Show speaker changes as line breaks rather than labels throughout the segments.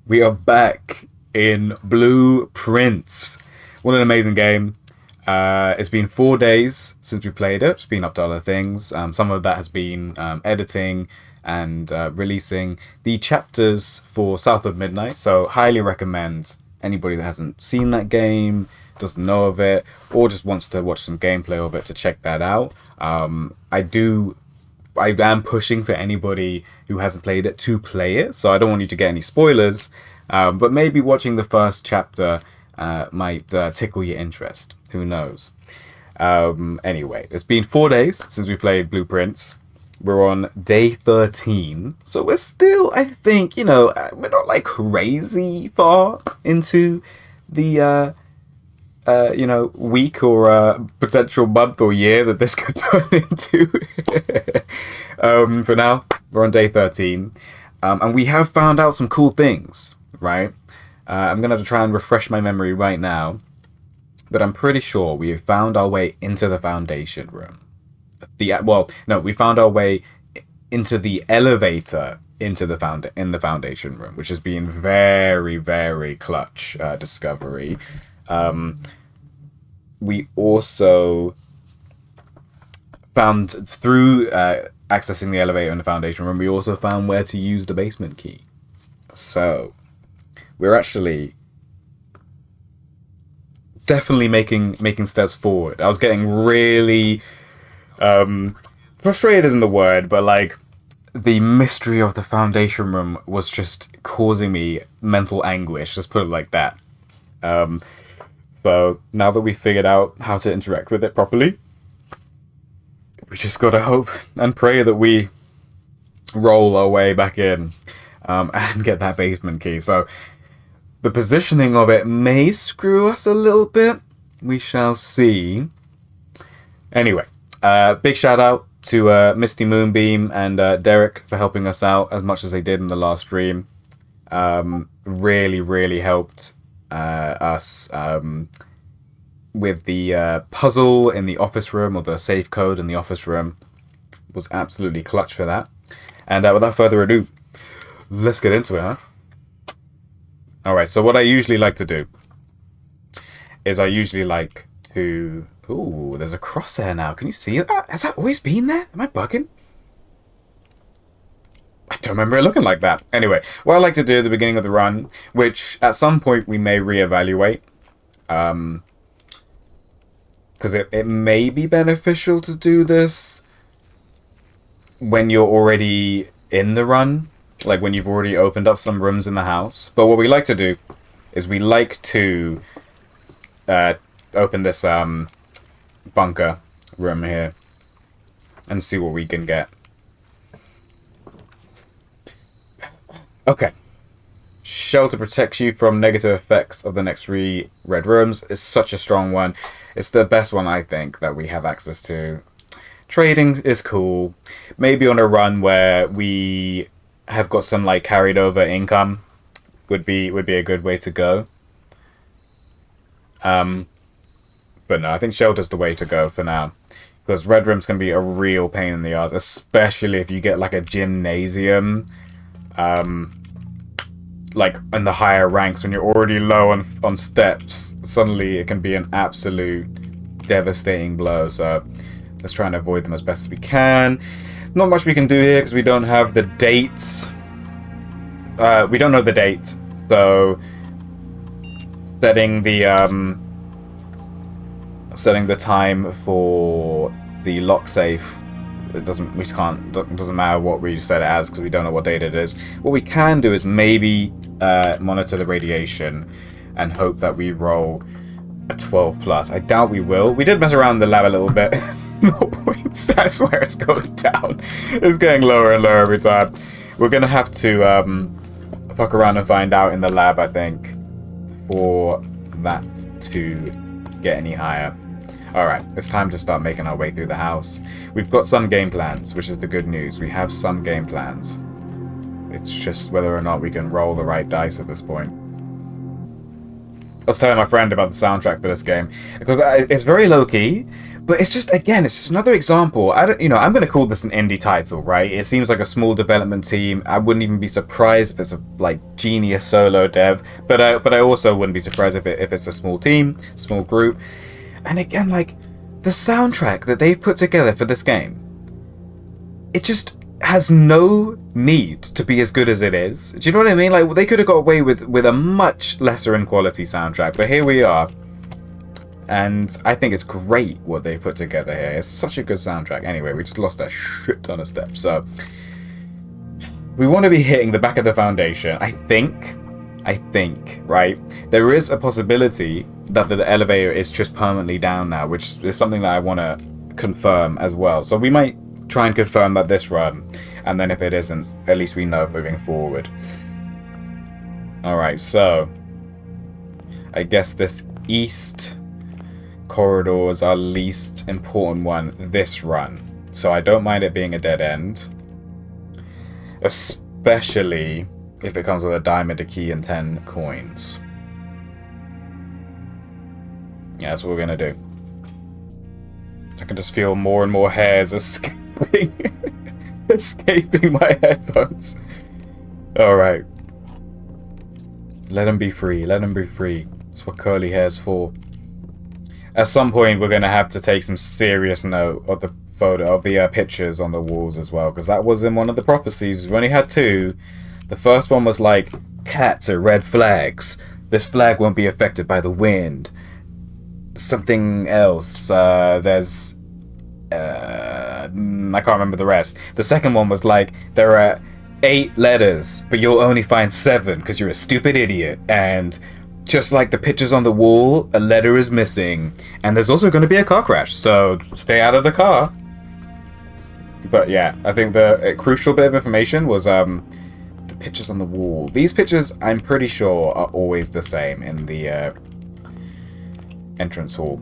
We are back in Blueprints. What an amazing game. It's been 4 days since we played it. It's been up to other things. Some of that has been editing and releasing the chapters for South of Midnight. So highly recommend anybody that hasn't seen that game, doesn't know of it, or just wants to watch some gameplay of it to check that out. I am pushing for anybody who hasn't played it to play it, so I don't want you to get any spoilers, but maybe watching the first chapter might tickle your interest. Who knows? Anyway, it's been 4 days since we played Blueprints. We're on day 13, so we're still, I think, we're not like crazy far into the week or potential month or year that this could turn into. For now, we're on day 13, and we have found out some cool things, right? I'm gonna have to try and refresh my memory right now, but I'm pretty sure we have found our way into the Foundation room. We found our way into the elevator into the Foundation room, which has been very, very clutch discovery. We also found through accessing the elevator in the Foundation room, we also found where to use the basement key. So we're actually definitely making steps forward. I was getting really frustrated isn't the word, but like the mystery of the Foundation room was just causing me mental anguish. Just put it like that. So now that we figured out how to interact with it properly, we just gotta hope and pray that we roll our way back in and get that basement key. So the positioning of it may screw us a little bit. We shall see. Anyway, big shout out to Misty Moonbeam and Derek for helping us out as much as they did in the last stream. Really, really helped us with the puzzle in the office room, or the safe code in the office room. Was absolutely clutch for that. And without further ado, let's get into it, huh? Alright, so what I usually like to do is Ooh, there's a crosshair now. Can you see that? Has that always been there? Am I bugging? I don't remember it looking like that. Anyway, what I like to do at the beginning of the run, which at some point we may reevaluate, because it may be beneficial to do this when you're already in the run, like when you've already opened up some rooms in the house. But what we like to do is we like to open this bunker room here and see what we can get. Okay. Shelter protects you from negative effects of the next 3 red rooms. It's such a strong one. It's the best one, I think, that we have access to. Trading is cool. Maybe on a run where we have got some like carried over income would be a good way to go. But no, I think shelter's the way to go for now, because red rooms can be a real pain in the ass, especially if you get like a gymnasium, like in the higher ranks when you're already low on steps. Suddenly it can be an absolute devastating blow. So let's try and avoid them as best as we can. Not much we can do here because we don't have the dates. We don't know the date, so setting the time for the lock safe, it doesn't matter what we set it as, because we don't know what date it is. What we can do is maybe monitor the radiation and hope that we roll a 12 plus. I doubt we will. We did mess around in the lab a little bit. No points. I swear it's going down. It's getting lower and lower every time. We're gonna have to fuck around and find out in the lab, I think, for that to get any higher. Alright, it's time to start making our way through the house. We've got some game plans, which is the good news. We have some game plans. It's just whether or not we can roll the right dice at this point. was telling my friend about the soundtrack for this game because it's very low key, but it's just again, it's just another example. I don't, I'm going to call this an indie title, right? It seems like a small development team. I wouldn't even be surprised if it's a like genius solo dev, but I also wouldn't be surprised if it's a small team, small group. And again, like the soundtrack that they've put together for this game, it just has no need to be as good as it is. Do you know what I mean? Like they could have got away with a much lesser in quality soundtrack, but here we are. And I think it's great what they put together here. It's such a good soundtrack. Anyway, we just lost a shit ton of steps. So we want to be hitting the back of the foundation. I think, right? There is a possibility that the elevator is just permanently down now, which is something that I want to confirm as well. So we might try and confirm that this run, and then if it isn't, at least we know moving forward. Alright, so I guess this east corridor is our least important one this run, so I don't mind it being a dead end, especially if it comes with a diamond, a key, and 10 coins. Yeah, that's what we're gonna do. I can just feel more and more hairs escaping escaping my headphones. Alright. Let them be free. Let them be free. That's what curly hair's for. At some point, we're going to have to take some serious note of the photo, of the pictures on the walls as well, because that was in one of the prophecies. We only had 2. The first one was like, cats are red flags. This flag won't be affected by the wind. Something else. There's... I can't remember the rest. The second one was like, there are 8 letters, but you'll only find 7 because you're a stupid idiot. And just like the pictures on the wall, a letter is missing. And there's also going to be a car crash, so stay out of the car. But yeah, I think the crucial bit of information was the pictures on the wall. These pictures, I'm pretty sure, are always the same in the entrance hall.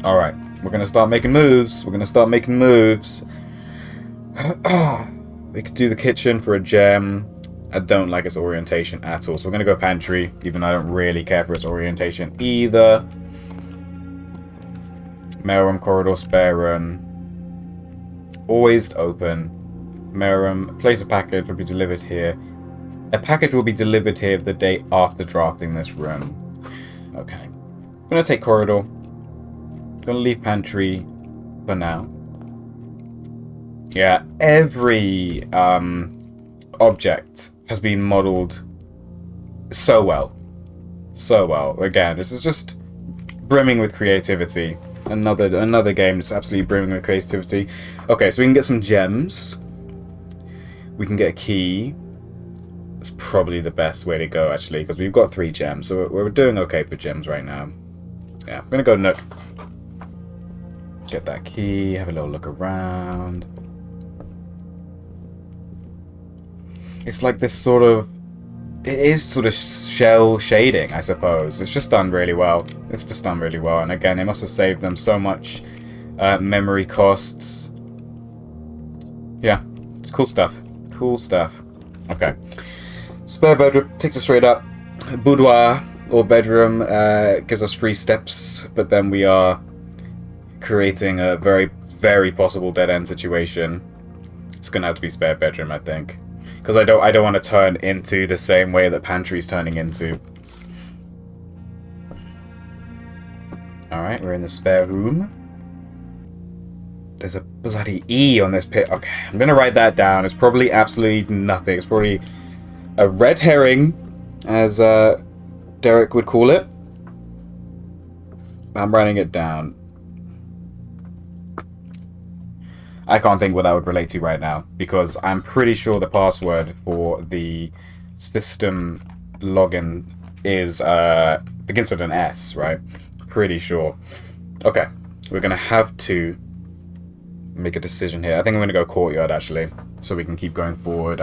Alright, we're going to start making moves. We could do the kitchen for a gem. I don't like its orientation at all, so we're going to go pantry, even though I don't really care for its orientation either. Mail room, corridor, spare room. Always open. Mail room, place a package, will be delivered here. A package will be delivered here the day after drafting this room. Okay. I'm going to take corridor. I'm going to leave pantry for now. Yeah, every object has been modeled so well. So well. Again, this is just brimming with creativity. Another game that's absolutely brimming with creativity. Okay, so we can get some gems. We can get a key. It's probably the best way to go, actually, because we've got 3 gems, so we're doing okay for gems right now. Yeah, I'm gonna go Nook. Get that key, have a little look around. It's like this sort of... It is sort of shell shading, I suppose. It's just done really well. It's just done really well. And again, it must have saved them so much memory costs. Yeah, it's cool stuff. Cool stuff. Okay. Spare bedroom takes us straight up. Boudoir or bedroom gives us 3 steps, but then we are creating a very, very possible dead-end situation. It's gonna have to be spare bedroom, I think. Because I don't want to turn into the same way that pantry's turning into. Alright, we're in the spare room. There's a bloody E on this pit. Okay, I'm going to write that down. It's probably absolutely nothing. It's probably a red herring, as Derek would call it. I'm writing it down. I can't think what that would relate to right now, because I'm pretty sure the password for the system login is begins with an S, right? Pretty sure. Okay, we're gonna have to make a decision here. I think I'm gonna go courtyard actually, so we can keep going forward.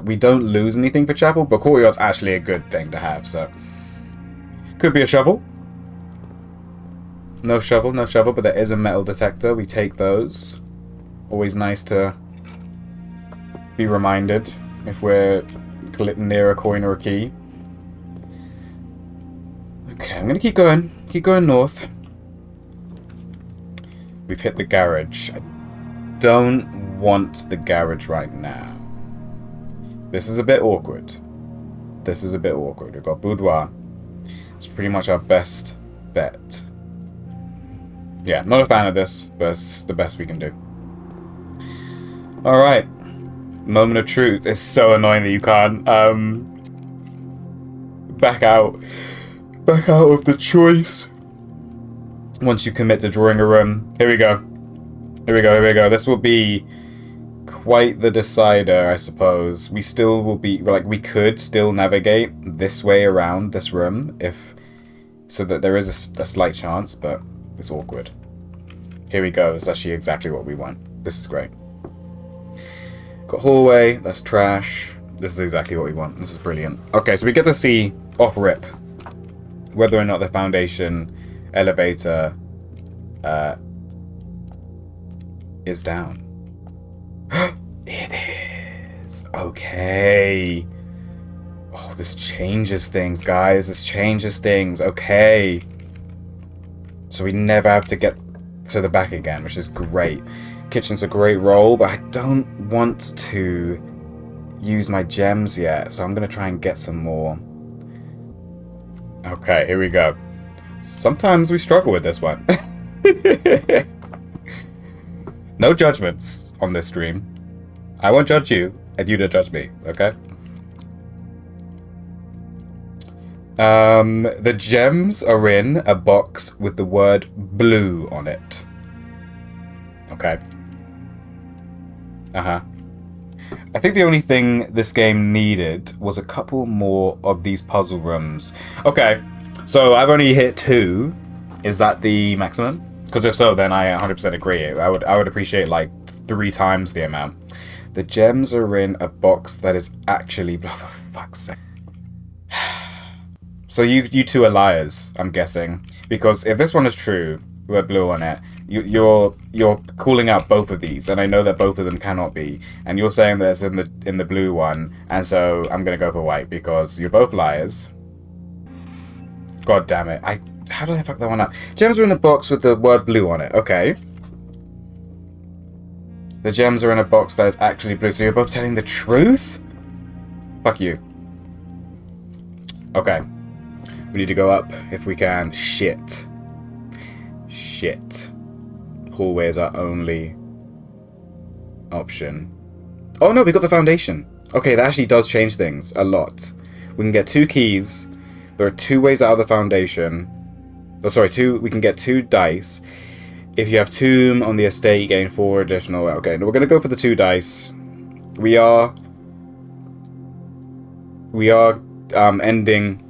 We don't lose anything for chapel, but courtyard's actually a good thing to have. So could be a shovel. No shovel, but there is a metal detector. We take those. Always nice to be reminded if we're near a coin or a key. Okay, I'm gonna keep going. Keep going north. We've hit the garage. I don't want the garage right now. This is a bit awkward. We've got boudoir. It's pretty much our best bet. Yeah, not a fan of this, but it's the best we can do. Alright. Moment of truth. It's so annoying that you can't back out of the choice once you commit to drawing a room. Here we go. This will be quite the decider, I suppose. We still will be, like, we could still navigate this way around this room so that there is a slight chance, but it's awkward. Here we go. This is actually exactly what we want. This is great. Got hallway. That's trash. This is exactly what we want. This is brilliant. Okay, so we get to see off rip whether or not the foundation elevator is down. It is. Okay. Oh, this changes things, guys. This changes things. Okay. So we never have to get to the back again, which is great. Kitchen's a great roll, but I don't want to use my gems yet, so I'm going to try and get some more. Okay, here we go. Sometimes we struggle with this one. No judgments on this stream. I won't judge you, and you don't judge me, okay? The gems are in a box with the word blue on it. Okay. I think the only thing this game needed was a couple more of these puzzle rooms. Okay, so I've only hit 2. Is that the maximum? Because if so, then I 100% agree. I would appreciate like 3 times the amount. The gems are in a box that is actually... Oh, for fuck's sake. So you two are liars, I'm guessing. Because if this one is true, with blue on it, you're calling out both of these, and I know that both of them cannot be. And you're saying that it's in the blue one, and so I'm gonna go for white because you're both liars. God damn it! How did I fuck that one up? Gems are in a box with the word blue on it. Okay. The gems are in a box that is actually blue. So you're both telling the truth? Fuck you. Okay. We need to go up if we can. Shit. Hallway is our only option. Oh no, we got the foundation. Okay, that actually does change things a lot. We can get 2 keys. There are 2 ways out of the foundation. Oh, sorry, we can get 2 dice. If you have tomb on the estate, you gain 4 additional. Okay, we're gonna go for the 2 dice. We are ending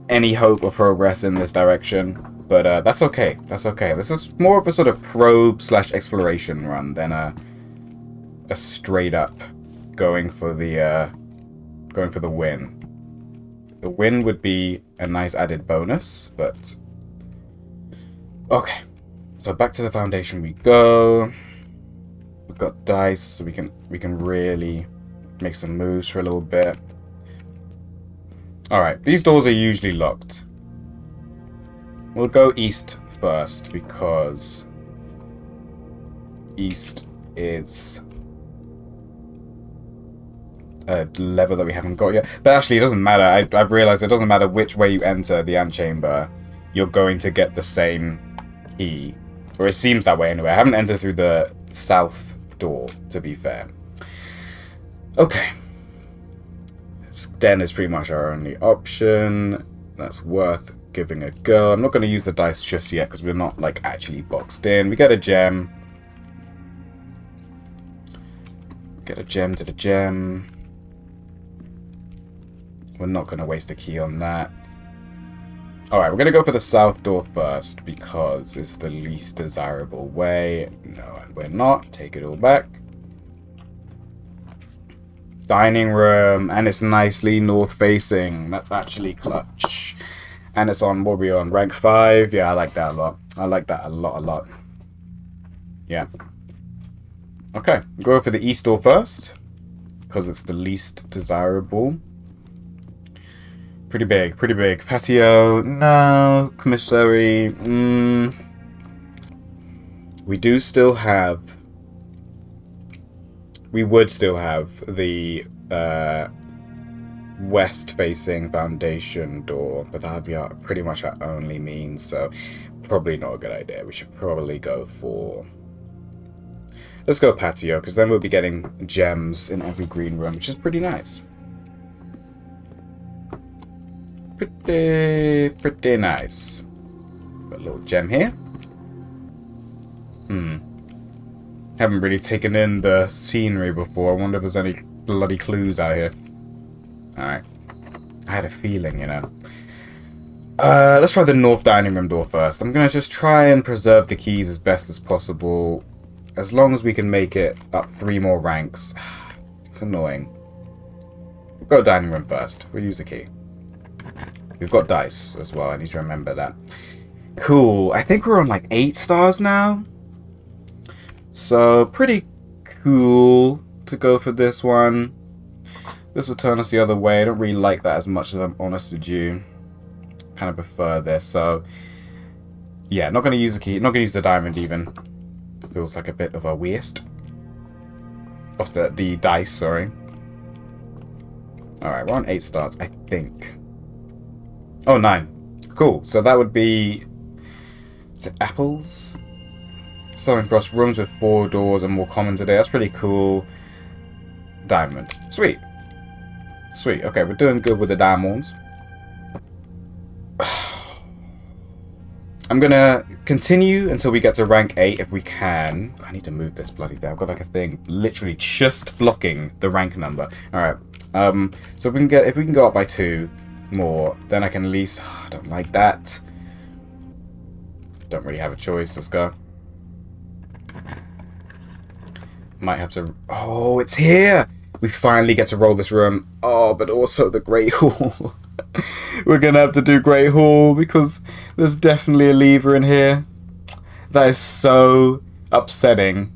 any hope of progress in this direction, but that's okay. That's okay. This is more of a sort of probe / exploration run than a straight up going for the win. The win would be a nice added bonus, but okay. So back to the foundation we go. We've got dice, so we can really make some moves for a little bit. Alright, these doors are usually locked. We'll go east first, because east is a lever that we haven't got yet. But actually, it doesn't matter. I've realized it doesn't matter which way you enter the antechamber. You're going to get the same key. Or it seems that way anyway. I haven't entered through the south door, to be fair. Okay. Den is pretty much our only option. That's worth giving a go. I'm not going to use the dice just yet because we're not like actually boxed in. We get a gem. Get a gem to the gem. We're not going to waste a key on that. Alright, we're going to go for the south door first because it's the least desirable way. No, we're not. Take it all back. Dining room, and it's nicely north facing. That's actually clutch. And it's on, what are we on, rank 5? Yeah, I like that a lot. I like that a lot. Yeah. Okay, go for the east door first because it's the least desirable. Pretty big, pretty big. Patio, no. Commissary, we do still have... We would still have the west-facing foundation door, but that would be pretty much our only means, so probably not a good idea. We should probably go for... Let's go patio, because then we'll be getting gems in every green room, which is pretty nice. Pretty nice. Got a little gem here. Haven't really taken in the scenery before. I wonder if there's any bloody clues out here. Alright. I had a feeling, you know. Let's try the north dining room door first. I'm going to just try and preserve the keys as best as possible. As long as we can make it up 3 more ranks. It's annoying. We'll go dining room first. We'll use a key. We've got dice as well. I need to remember that. Cool. I think we're on like 8 stars now. So, pretty cool to go for this one. This will turn us the other way. I don't really like that as much, if I'm honest with you. Kind of prefer this. So, yeah, not going to use a key. Not going to use the diamond even. Feels like a bit of a waste. Oh, the dice, sorry. Alright, we're on 8 stars, I think. Oh, 9. Cool. So that would be... Is it apples? Selling across rooms with 4 doors and more common today. That's pretty cool. Diamond. Sweet. Sweet. Okay, we're doing good with the diamonds. I'm gonna continue until we get to rank 8 if we can. I need to move this bloody thing. I've got like a thing literally just blocking the rank number. Alright. So if we can go up by 2 more, then I can at least... I don't like that. Don't really have a choice. Let's go. Might have to... Oh, it's here! We finally get to roll this room. Oh, but also the Great Hall. We're gonna have to do Great Hall because there's definitely a lever in here. That is so upsetting.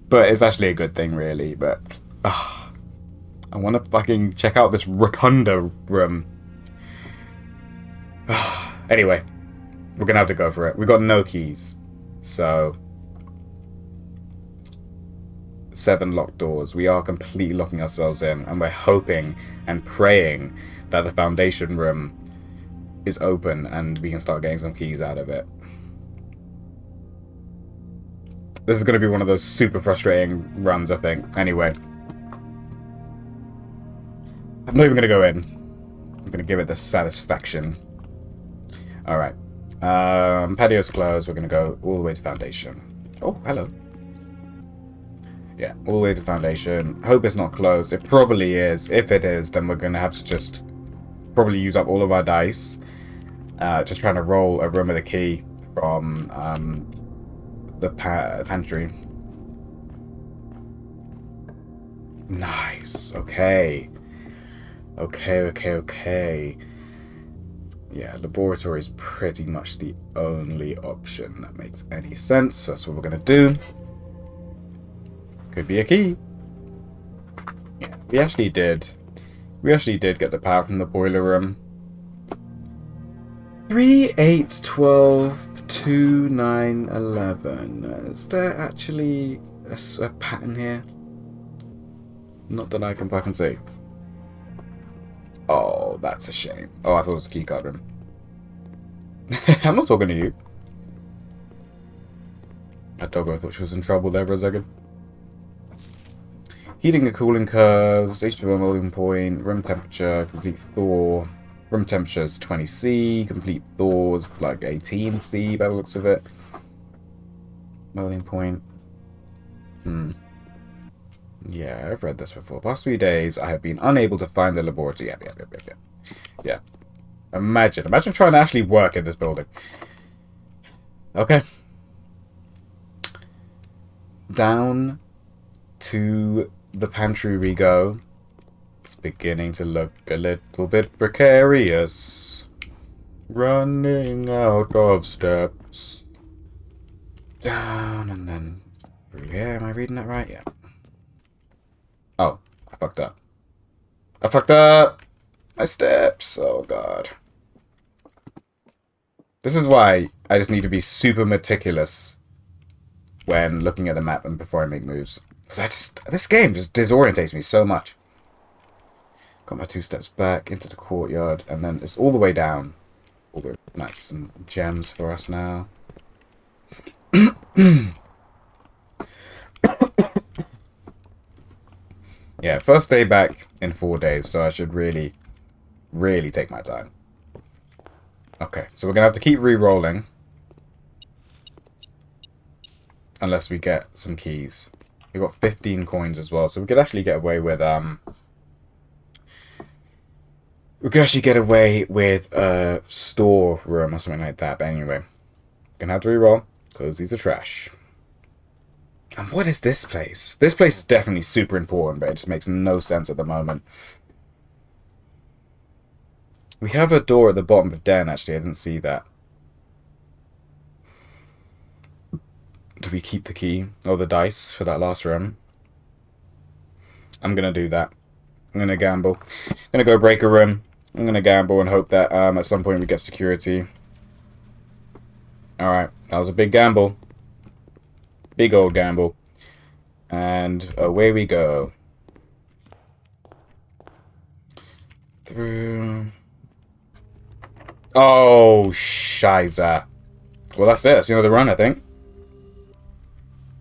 But it's actually a good thing, really. But I want to fucking check out this Rotunda room. Anyway, we're gonna have to go for it. We got no keys. So... 7 locked doors. We are completely locking ourselves in, and we're hoping and praying that the foundation room is open and we can start getting some keys out of it. This is going to be one of those super frustrating runs, I think. Anyway. I'm not even going to go in. I'm going to give it the satisfaction. Alright. Patio's closed. We're going to go all the way to foundation. Oh, hello. Yeah, all the way to foundation. Hope it's not closed. It probably is. If it is, then we're going to have to just probably use up all of our dice. Just trying to roll a room with a key from the pantry. Nice. Okay. Okay. Yeah, laboratory is pretty much the only option that makes any sense. So that's what we're going to do. Could be a key. Yeah, we actually did get the power from the boiler room. 3, 8, 12, 2, 9, 11. Is there actually a pattern here? Not that I can fucking see. Oh, that's a shame. Oh, I thought it was a keycard room. I'm not talking to you. That doggo thought she was in trouble there for a second. Heating and cooling curves, H2O melting point, room temperature, complete thaw. Room temperature is 20C, complete thaw is like 18C by the looks of it. Melting point. Yeah, I've read this before. Past 3 days, I have been unable to find the laboratory. Yeah. Imagine trying to actually work in this building. Okay. Down to the pantry we go. It's beginning to look a little bit precarious. Running out of steps. Down and then through here. Am I reading that right? Yeah. Oh, I fucked up. My steps. Oh, God. This is why I just need to be super meticulous when looking at the map and before I make moves. Because this game just disorientates me so much. Got my 2 steps back into the courtyard, and then it's all the way down. All the nice, some gems for us now. Yeah, first day back in 4 days, so I should really, really take my time. Okay, so we're gonna have to keep re-rolling. Unless we get some keys. We got 15 coins as well, so we could actually get away with a storeroom or something like that. But anyway, gonna have to re-roll because these are trash. And what is this place? This place is definitely super important, but it just makes no sense at the moment. We have a door at the bottom of Den, actually. I didn't see that. Do we keep the key or the dice for that last room? I'm going to do that. I'm going to gamble. I'm going to go break a room. I'm going to gamble and hope that at some point we get security. Alright, that was a big gamble. Big old gamble. And away we go. Through. Oh, shiza. Well, that's it. That's the end of the run, I think.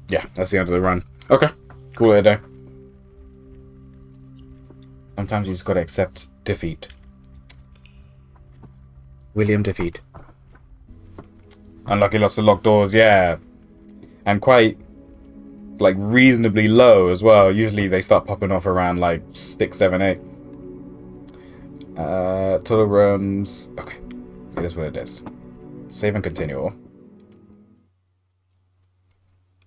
Yeah, that's the end of the run. Okay. Cool day. Sometimes you just gotta accept defeat. William defeat. Unlucky lots of locked doors, yeah. And quite, like, reasonably low as well. Usually they start popping off around, like, 6, 7, 8. Total rooms. Okay. It is what it is. Save and continue.